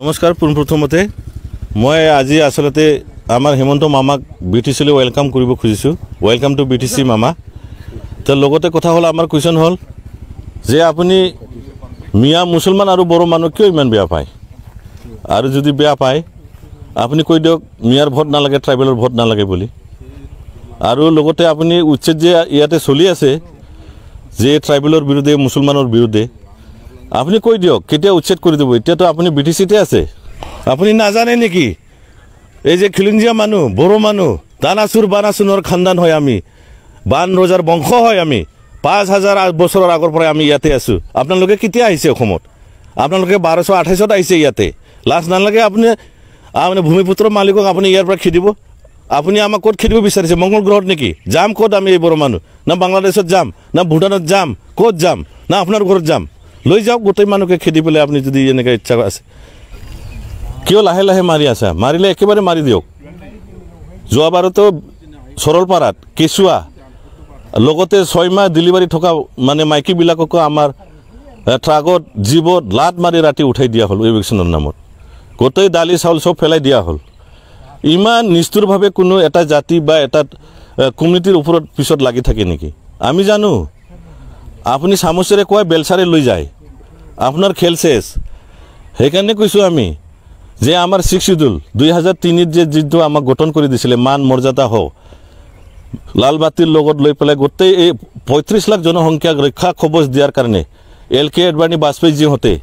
নমস্কাৰ পোনপ্ৰথমতে মই আজি আসলতে আমাৰ হেমন্ত মামাক বিটিচিলৈ ওয়েলকাম কৰিব খুজিছো ওয়েলকাম টু বিটিচি মামা তো লগতে কথা হল আমাৰ কোৱেশ্চন হল যে আপুনি মিয়া মুছলমান আৰু বড়ো মানুহ কিয় ইমান বেয়া পায় আৰু যদি বেয়া পায় আপুনি কৈ দিয়ক মিয়াৰ ভোট নালাগে ট্ৰাইবেলৰ ভোট নালাগে বুলি আৰু লগতে আপুনি উচ্ছেদ যে ইয়াতে চলি আছে যে ট্ৰাইবেলৰ বিৰুদ্ধে মুছলমানৰ বিৰুদ্ধে আপনি কৈ দিয়ক কেতিয়া উচ্ছেদ কৰি দিব এতিয়া তো আপুনি বিটিচিতে আছে আপুনি নাজানে নেকি এই যে খিলঞ্জিয়া মানুহ বড়ো মানুহ দানাচুৰ বানাচুনৰ খানদান হয় আমি বান ৰজাৰ বংশ হয় আমি 5000 বছৰৰ আগৰ পৰা আমি ইয়াতে আছো আপোনালোকে কেতিয়া আহিছে অসমত আপোনালোকে 1228 আহিছে ইয়াতে লাজ নালাগে আপুনি ভূমিপুত্ৰ মালিকক আপুনি ইয়াৰ পৰা খেদিব আপুনি আমাক ক'ত খেদিব বিচাৰিছে মংগল গ্ৰহত নেকি যাম ক'ত আমি এই বড়ো মানুহ না বাংলাদেশত যাম না ভুটানত যাম ক'ত যাম না আপোনাৰ ঘৰত যাম লৈ যাওক গোটেই মানুহকে খেদি পেলাই আপুনি যদি এনেকৈ ইচ্ছা আছে কিয় লাহে লাহে মাৰি আছে মাৰিলে একেবাৰে মাৰি দিয়ক যোৱাবাৰতো সৰলপাৰাত কেঁচুৱা লগতে 6 মাহ ডেলিভাৰী থকা মানে মাইকীবিলাককো আমাৰ ট্ৰাকত জীৱত লাট মাৰি ৰাতি উঠাই দিয়া হ'ল ইভিকশ্যনৰ নামত গোটেই দালি চাউল সব ফেলাই দিয়া হ'ল ইমান নিষ্ঠুৰভাৱে কোনো এটা জাতি বা এটা কমিউনিটিৰ ওপৰত পিছত লাগি থাকে নেকি আমি জানো আপুনি সামুচেৰে কয় বেলচাৰে লৈ যায় আপোনাৰ খেল শেষ সেইকাৰণে কৈছোঁ আমি যে আমাৰ 6 শিডিউল 2003 যে যিটো আমাক গঠন কৰি দিছিলে মান মৰ্যাদা হও লাল বাতিৰ লগত লৈ পেলাই গোটেই এই 35 লাখ জনসংখ্যাক ৰক্ষা কবচ দিয়াৰ কাৰণে এলকে এডবাণী বাজপেয়ী জি হতে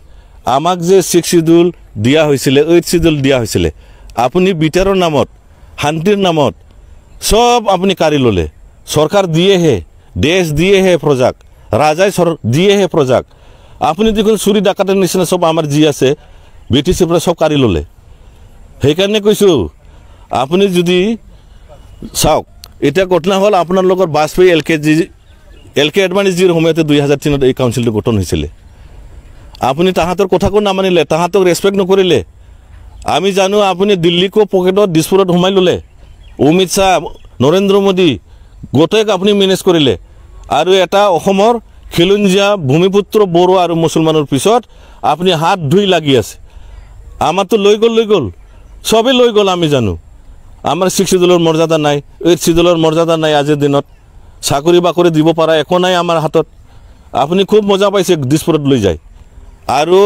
আমাক যে 6 শিডিউল দিয়া হৈছিলে 8 শিডিউল দিয়া হৈছিলে আপুনি বিটাৰৰ নামত শান্তিৰ নামত সব আপুনি কাৰি ললে সৰকাৰ দিয়েহে দেশ দিয়েহে প্ৰজাক ৰাজাই দিয়েহে প্ৰজাক আপুনি দেখোন চুৰি ডাকাতৰ নিচিনা সব আমাৰ জি আছে বিটিচিৰ পৰা সব কাৰি ললে সেইকাৰণে কৈছোঁ আপুনি যদি চাওক এটা ঘটনা হল আপোনাৰ লগৰ বাজপেয়ী এলকে এডবাণী জিৰ সময়তে 2003 এই কাউন্সিলটো গঠন হৈছিল আপুনি তাহাঁতৰ কথাকো নামানিলে তাহাঁতক ৰেসপেক্ট নকৰিলে আমি জানো আপুনি দিল্লীকো পকেটত দিছপুৰত সোমাই ললে অমিত শাহ নৰেন্দ্ৰ মোদী গোটেইক আপুনি মেনেজ কৰিলে আৰু এটা অসমৰ খিলঞ্জিয়া ভূমিপুত্ৰ বড়ো আৰু মুছলমানৰ পিছত আপুনি হাত ধুই লাগি আছে আমাৰতো লৈ গল সবে লৈ গল আমি জানো আমাৰ 6 শিডিউলৰ মৰ্যাদা নাই 8 শিডিউলৰ মৰ্যাদা নাই আজিৰ দিনত চাকৰি বাকৰি দিব পৰা একো নাই আমাৰ হাতত আপুনি খুব মজা পাইছে দিছপুৰত লৈ যায় আৰু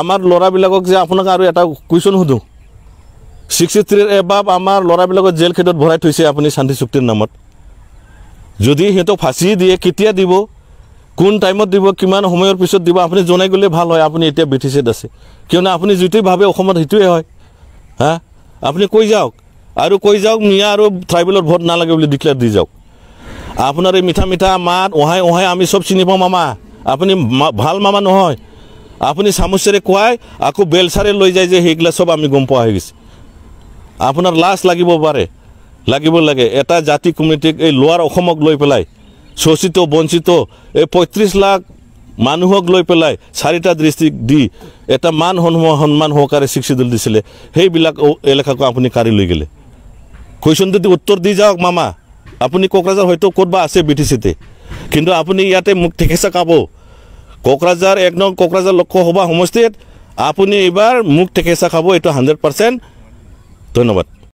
আমাৰ লৰাবিলাকক যে আপোনাক আৰু এটা কুৱেশ্চন সুধো 63 এবাব আমাৰ লৰাবিলাকক জেল খেদত ভৰাই থৈছে আপুনি শান্তি চুক্তিৰ নামত যদি হেতো ফাঁসি দিয়ে কেতিয়া দিব কোন টাইমত দিব কিমান সময়ৰ পিছত দিব আপুনি জনাই গলে ভাল হয় আপুনি এতিয়া বিটিচিত আছে কিয়নো আপুনি যেটোই ভাবে অসমত হেতুৱে হয় হা আপুনি কৈ যাওক মিয়া আৰু ট্ৰাইবেলৰ ভোট নালাগে বুলি ডিক্লেয়াৰ দি যাওক আপোনাৰ এই মিঠা মিঠা মাত ওহাই আমি সব চিনি পাওঁ মামা আপুনি ভাল মামা নহয় আপুনি সামুচেৰে কয় আকৌ বেলচাৰে লৈ যায় যে হেগলা সব আমি গম পোৱা হৈ গৈছে আপোনাৰ লাজ লাগিব পাৰে লাগিব লাগে এটা জাতি কমিউনিটিক এই লোৱাৰ অসমক লৈ পেলাই শোষিত বঞ্চিত এই 35 লাখ মানুহক লৈ পেলাই 4টা দৃষ্টিক দি এটা মান সন্মান সহকাৰে 6 শিডিউল দিছিলে সেইবিলাক এলেকাকো আপুনি কাৰি লৈ গেলে কোৱেশ্চনটো উত্তৰ দি যাওক মামা আপুনি কোকৰাঝাৰ হয়তো ক'তবা আছে বিটিচিতে কিন্তু আপুনি ইয়াতে মুখ ঠেকেচা কাব কোকৰাঝাৰ 1 নং কোকৰাঝাৰ লোকসভা সমষ্টিত আপুনি এবাৰ মুখ ঠেকেচা খাব এটো 100% ধন্যবাদ।